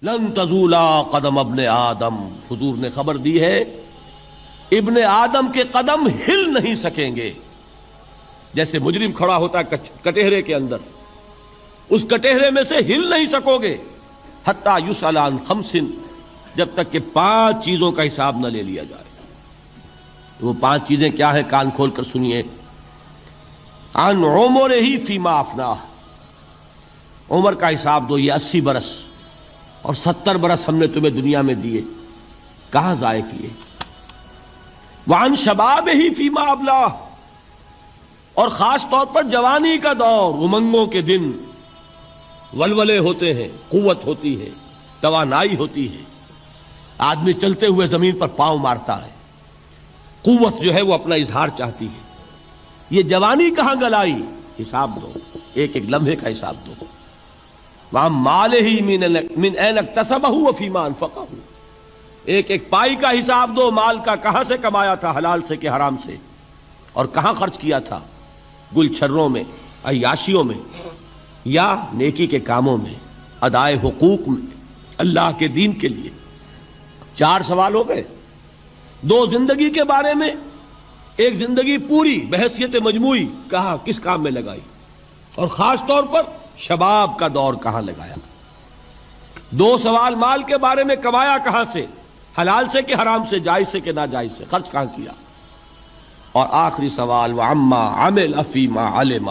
لن تزولا قدم ابن آدم، حضور نے خبر دی ہے ابن آدم کے قدم ہل نہیں سکیں گے. جیسے مجرم کھڑا ہوتا ہے کٹہرے کے اندر، اس کٹہرے میں سے ہل نہیں سکو گے حتی یسأل عن خمس، جب تک کہ 5 چیزوں کا حساب نہ لے لیا جائے. وہ 5 چیزیں کیا ہیں؟ کان کھول کر سنیے. عن عمرہ فیما افناہ، عمر کا حساب دو، یہ 80 برس اور 70 برس ہم نے تمہیں دنیا میں دیے، کہاں ضائع کیے. وعن شبابہ فیما ابلاہ، اور خاص طور پر جوانی کا دور، امنگوں کے دن، ولولے ہوتے ہیں، قوت ہوتی ہے، توانائی ہوتی ہے، آدمی چلتے ہوئے زمین پر پاؤں مارتا ہے، قوت جو ہے وہ اپنا اظہار چاہتی ہے. یہ جوانی کہاں گلائی؟ حساب دو، ایک ایک لمحے کا حساب دو. وہاں مالہ من این اکتسبہ وفیما انفقہ، ایک ایک پائی کا حساب دو، مال کا کہاں سے کمایا تھا، حلال سے کہ حرام سے، اور کہاں خرچ کیا تھا، گل چھروں میں، عیاشیوں میں، یا نیکی کے کاموں میں، ادائے حقوق میں، اللہ کے دین کے لیے. 4 سوال ہو گئے. 2 زندگی کے بارے میں، ایک زندگی پوری بحیثیت مجموعی کہاں کس کام میں لگائی، اور خاص طور پر شباب کا دور کہاں لگایا. 2 سوال مال کے بارے میں، کمایا کہاں سے، حلال سے کہ حرام سے، جائز سے کہ ناجائز سے، خرچ کہاں کیا. اور آخری سوال وعما عمل فیما علم،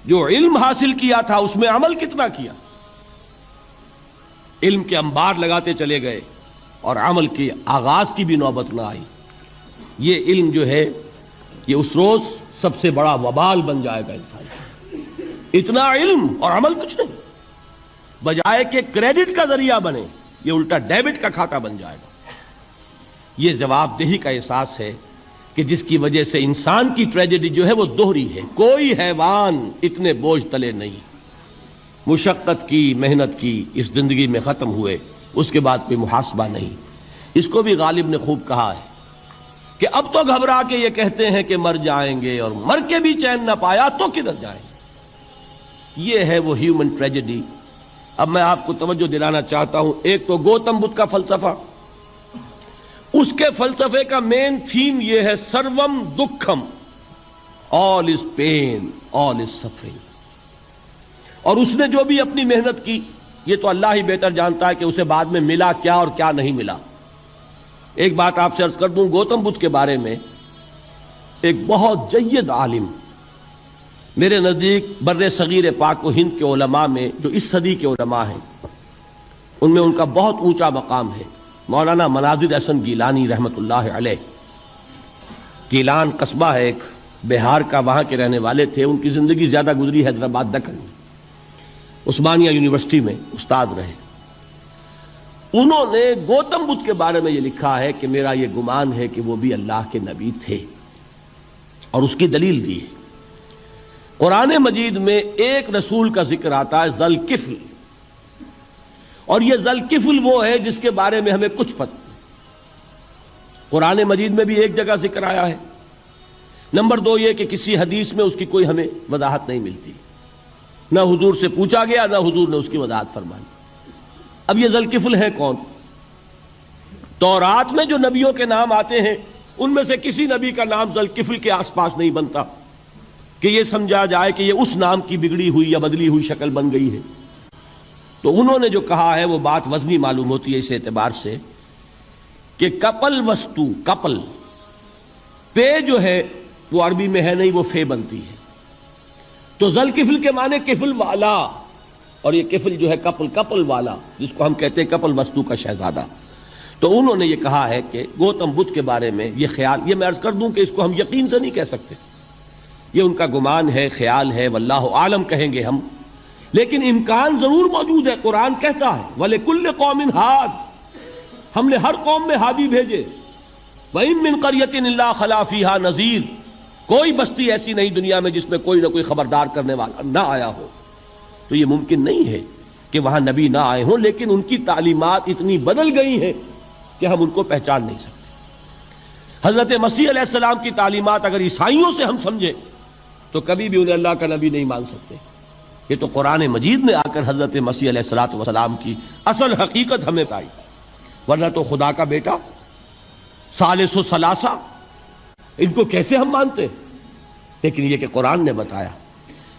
جو علم حاصل کیا تھا اس میں عمل کتنا کیا. علم کے انبار لگاتے چلے گئے اور عمل کے آغاز کی بھی نوبت نہ آئی. یہ علم جو ہے یہ اس روز سب سے بڑا وبال بن جائے گا انسان. اتنا علم اور عمل کچھ نہیں، بجائے کہ کریڈٹ کا ذریعہ بنے یہ الٹا ڈیبٹ کا کھاتا بن جائے گا. یہ جواب دہی کا احساس ہے کہ جس کی وجہ سے انسان کی ٹریجڈی جو ہے وہ دوہری ہے. کوئی حیوان اتنے بوجھ تلے نہیں، مشقت کی، محنت کی، اس زندگی میں ختم ہوئے، اس کے بعد کوئی محاسبہ نہیں. اس کو بھی غالب نے خوب کہا ہے کہ اب تو گھبرا کے یہ کہتے ہیں کہ مر جائیں گے، اور مر کے بھی چین نہ پایا تو کدھر جائیں گے. یہ ہے وہ ہیومن ٹریجڈی. اب میں آپ کو توجہ دلانا چاہتا ہوں. ایک تو گوتم بدھ کا فلسفہ، اس کے فلسفے کا مین تھیم یہ ہے سروم دکھم، آل از پین، آل از سفرنگ. اور اس نے جو بھی اپنی محنت کی یہ تو اللہ ہی بہتر جانتا ہے کہ اسے بعد میں ملا کیا اور کیا نہیں ملا. ایک بات آپ سے عرض کر دوں، گوتم بدھ کے بارے میں ایک بہت جید عالم، میرے نزدیک بر صغیر پاک و ہند کے علماء میں جو اس صدی کے علماء ہیں ان میں ان کا بہت اونچا مقام ہے، مولانا مناظر احسن گیلانی رحمۃ اللہ علیہ. گیلان قصبہ ہے ایک بہار کا، وہاں کے رہنے والے تھے. ان کی زندگی زیادہ گزری حیدرآباد دکن میں، عثمانیہ یونیورسٹی میں استاد رہے. انہوں نے گوتم بدھ کے بارے میں یہ لکھا ہے کہ میرا یہ گمان ہے کہ وہ بھی اللہ کے نبی تھے، اور اس کی دلیل دی ہے. قرآن مجید میں ایک رسول کا ذکر آتا ہے، ذوالکفل، اور یہ ذوالکفل وہ ہے جس کے بارے میں ہمیں کچھ پتہ نہیں. قرآن مجید میں بھی ایک جگہ ذکر آیا ہے. نمبر 2 یہ کہ کسی حدیث میں اس کی کوئی ہمیں وضاحت نہیں ملتی، نہ حضور سے پوچھا گیا نہ حضور نے اس کی وضاحت فرمائی. اب یہ ذوالکفل ہے کون؟ تورات میں جو نبیوں کے نام آتے ہیں ان میں سے کسی نبی کا نام ذوالکفل کے آس پاس نہیں بنتا کہ یہ سمجھا جائے کہ یہ اس نام کی بگڑی ہوئی یا بدلی ہوئی شکل بن گئی ہے. تو انہوں نے جو کہا ہے وہ بات وزنی معلوم ہوتی ہے اس اعتبار سے کہ کپل وستو، کپل، پے جو ہے وہ عربی میں ہے نہیں، وہ فے بنتی ہے. تو ذوالکفل کے معنی کفل والا، اور یہ کفل جو ہے کپل، کپل والا، جس کو ہم کہتے ہیں کپل وستو کا شہزادہ. تو انہوں نے یہ کہا ہے کہ گوتم بدھ کے بارے میں یہ خیال، یہ میں عرض کر دوں کہ اس کو ہم یقین سے نہیں کہہ سکتے، یہ ان کا گمان ہے، خیال ہے، واللہ عالم کہیں گے ہم، لیکن امکان ضرور موجود ہے. قرآن کہتا ہے وَلِكُلِّ قَوْمٍ ہاد، ہم نے ہر قوم میں ہادی بھیجے. وَإِن مِّن قَرْيَةٍ إِلَّا خَلَا فِيهَا نَذِيرٌ، کوئی بستی ایسی نہیں دنیا میں جس میں کوئی نہ کوئی خبردار کرنے والا نہ آیا ہو. تو یہ ممکن نہیں ہے کہ وہاں نبی نہ آئے ہوں، لیکن ان کی تعلیمات اتنی بدل گئی ہیں کہ ہم ان کو پہچان نہیں سکتے. حضرت مسیح علیہ السلام کی تعلیمات اگر عیسائیوں سے ہم سمجھیں تو کبھی بھی انہیں اللہ کا نبی نہیں مان سکتے. یہ تو قرآن مجید نے آ کر حضرت مسیح علیہ الصلوۃ والسلام کی اصل حقیقت ہمیں بتائی، ورنہ تو خدا کا بیٹا ثالث و ثلاثہ ان کو کیسے ہم مانتے؟ لیکن یہ کہ قرآن نے بتایا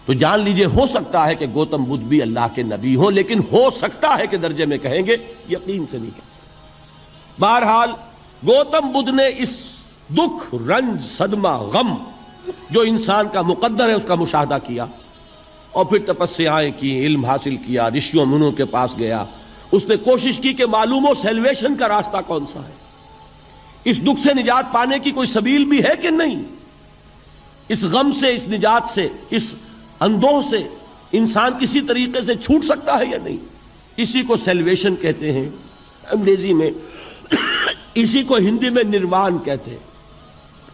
تو جان لیجئے، ہو سکتا ہے کہ گوتم بدھ بھی اللہ کے نبی ہوں، لیکن ہو سکتا ہے کہ درجے میں کہیں گے، یقین سے نہیں کہیں۔ بہرحال گوتم بدھ نے اس دکھ، رنج، صدمہ، غم جو انسان کا مقدر ہے اس کا مشاہدہ کیا، اور پھر تپسیائیں کی، علم حاصل کیا، رشیوں منوں کے پاس گیا، اس نے کوشش کی کہ معلوم ہو سیلویشن کا راستہ کون سا ہے، اس دکھ سے نجات پانے کی کوئی سبیل بھی ہے کہ نہیں، اس غم سے، اس نجات سے، اس اندوہ سے انسان کسی طریقے سے چھوٹ سکتا ہے یا نہیں۔ اسی کو سیلویشن کہتے ہیں انگریزی میں، اسی کو ہندی میں نروان کہتے ہیں،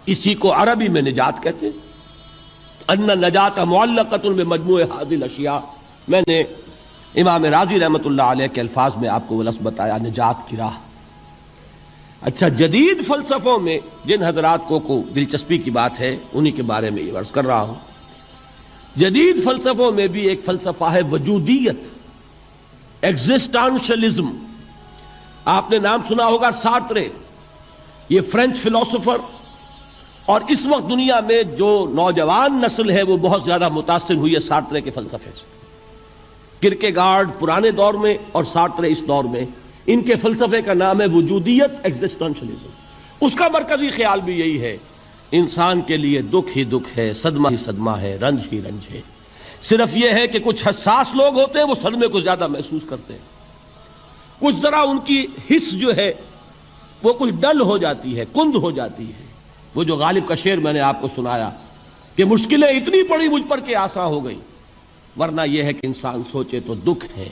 اسی کو عربی میں نجات کہتے ہیں۔ ان نجات معلقۃ بمجموع هذه الاشیاء، میں نے امام راضی رحمۃ اللہ علیہ کے الفاظ میں آپ کو وہ لفظ بتایا، نجات کی راہ۔ اچھا، جدید فلسفوں میں جن حضرات کو دلچسپی کی بات ہے انہی کے بارے میں یہ عرض کر رہا ہوں۔ جدید فلسفوں میں بھی ایک فلسفہ ہے وجودیت، ایگزسٹانشلزم۔ آپ نے نام سنا ہوگا سارترے، یہ فرینچ فلسفر، اور اس وقت دنیا میں جو نوجوان نسل ہے وہ بہت زیادہ متاثر ہوئی ہے سارترے کے فلسفے سے۔ کرکیگارڈ پرانے دور میں اور سارترے اس دور میں، ان کے فلسفے کا نام ہے وجودیت، ایگزسٹانشلزم۔ اس کا مرکزی خیال بھی یہی ہے، انسان کے لیے دکھ ہی دکھ ہے، صدمہ ہی صدمہ ہے، رنج ہی رنج ہے۔ صرف یہ ہے کہ کچھ حساس لوگ ہوتے ہیں وہ صدمے کو زیادہ محسوس کرتے ہیں، کچھ ذرا ان کی حس جو ہے وہ کچھ ڈل ہو جاتی ہے، کند ہو جاتی ہے۔ وہ جو غالب کا شعر میں نے آپ کو سنایا کہ مشکلیں اتنی پڑی مجھ پر کہ آساں ہو گئی، ورنہ یہ ہے کہ انسان سوچے تو دکھ ہے۔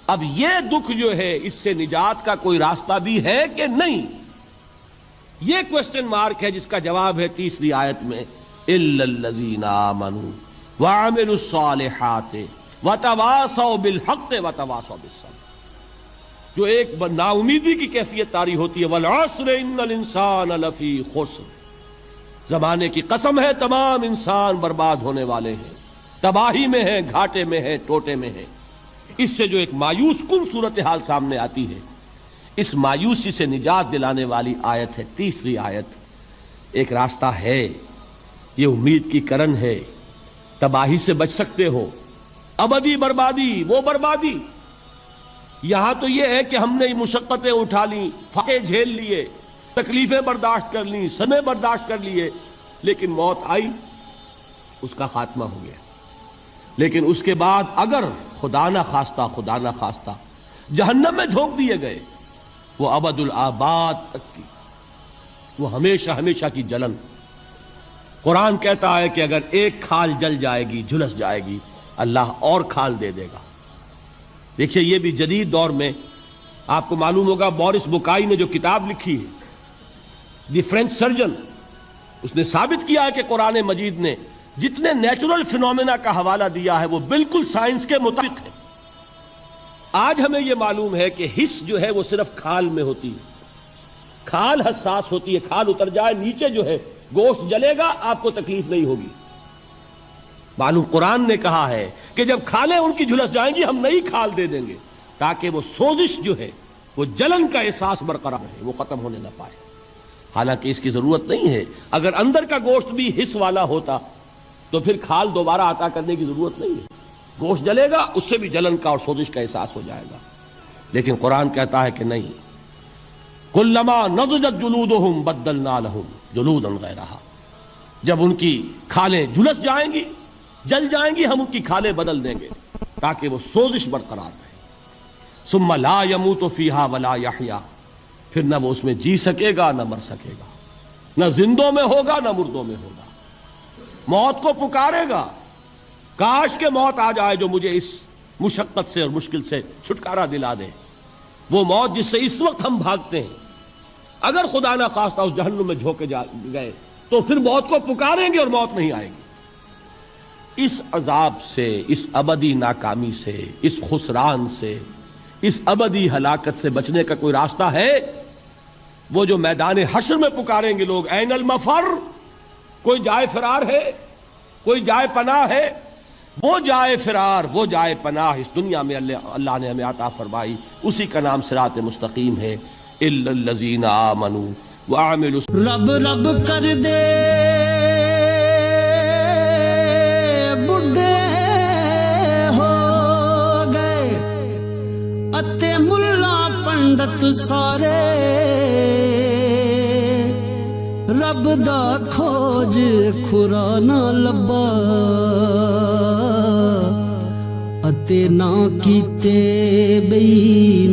اب یہ دکھ جو ہے، اس سے نجات کا کوئی راستہ بھی ہے کہ نہیں، یہ کوسچن مارک ہے، جس کا جواب ہے تیسری آیت میں، اِلَّا الَّذِينَ آمَنُوا وَعَمِلُوا الصَّالِحَاتِ وَتَوَاصَوْا بِالْحَقِّ وَتَوَاصَوْا بِالصَّبْرِ۔ جو ایک نا امیدی کی کیفیت طاری ہوتی ہے، وَالْعَصْرِ إِنَّ الْإِنسَانَ لَفِي خُسْرٍ، زمانے کی قسم ہے تمام انسان برباد ہونے والے ہیں، تباہی میں ہیں، گھاٹے میں ہیں، ٹوٹے میں ہیں۔ اس سے جو ایک مایوس کن صورتحال سامنے آتی ہے، اس مایوسی سے نجات دلانے والی آیت ہے تیسری آیت۔ ایک راستہ ہے، یہ امید کی کرن ہے، تباہی سے بچ سکتے ہو، ابدی بربادی، وہ بربادی۔ یہاں تو یہ ہے کہ ہم نے مشقتیں اٹھا لیں، فاقے جھیل لیے، تکلیفیں برداشت کر لیں، صدمے برداشت کر لیے، لیکن موت آئی، اس کا خاتمہ ہو گیا۔ لیکن اس کے بعد اگر خدا نہ خواستہ جہنم میں جھونک دیے گئے، وہ ابد الآباد تک کی، وہ ہمیشہ ہمیشہ کی جلن۔ قرآن کہتا ہے کہ اگر ایک کھال جل جائے گی، جھلس جائے گی، اللہ اور کھال دے دے گا۔ دیکھیے، یہ بھی جدید دور میں آپ کو معلوم ہوگا، بورس بکائی نے جو کتاب لکھی ہے، دی فرینچ سرجن، اس نے ثابت کیا ہے کہ قرآن مجید نے جتنے نیچرل فینومینا کا حوالہ دیا ہے وہ بالکل سائنس کے مطابق ہے۔ آج ہمیں یہ معلوم ہے کہ حس جو ہے وہ صرف کھال میں ہوتی ہے، کھال حساس ہوتی ہے، کھال اتر جائے نیچے جو ہے گوشت جلے گا، آپ کو تکلیف نہیں ہوگی۔ معلوم قرآن نے کہا ہے کہ جب کھالیں ان کی جھلس جائیں گی، ہم نئی کھال دے دیں گے تاکہ وہ سوزش جو ہے، وہ جلن کا احساس برقرار رہے، وہ ختم ہونے نہ پائے۔ حالانکہ اس کی ضرورت نہیں ہے، اگر اندر کا گوشت بھی حس والا ہوتا تو پھر کھال دوبارہ عطا کرنے کی ضرورت نہیں ہے، گوشت جلے گا، اس سے بھی جلن کا اور سوزش کا احساس ہو جائے گا۔ لیکن قرآن کہتا ہے کہ نہیں، کلما نضجت جلودہم بدلنا لہم جلودا غیرہا، جب ان کی کھالیں جھلس جائیں گی، جل جائیں گی، ہم ان کی کھالیں بدل دیں گے تاکہ وہ سوزش برقرار رہے۔ ثم لا يموت فیہا ولا یحیا، پھر نہ وہ اس میں جی سکے گا نہ مر سکے گا، نہ زندوں میں ہوگا نہ مردوں میں ہوگا۔ موت کو پکارے گا، کاش کہ موت آ جائے جو مجھے اس مشقت سے اور مشکل سے چھٹکارا دلا دے۔ وہ موت جس سے اس وقت ہم بھاگتے ہیں، اگر خدا نہ خواستہ اس جہنم میں جھونکے گئے تو پھر موت کو پکاریں گے اور موت نہیں آئے گی۔ اس عذاب سے، اس ابدی ناکامی سے، اس خسران سے، اس ابدی ہلاکت سے بچنے کا کوئی راستہ ہے؟ وہ جو میدان حشر میں پکاریں گے لوگ، این المفر، کوئی جائے فرار ہے، کوئی جائے پناہ ہے؟ وہ جائے فرار، وہ جائے پناہ اس دنیا میں اللہ نے ہمیں عطا فرمائی، اسی کا نام صراط مستقیم ہے۔ الا الذین آمنوا وعملوا، رب رب کر دے بڈھے ہو گئے اتے ملا پنڈت سارے، رب دا کھوج کھرا نہ لبا اتے نہ کیتے بئی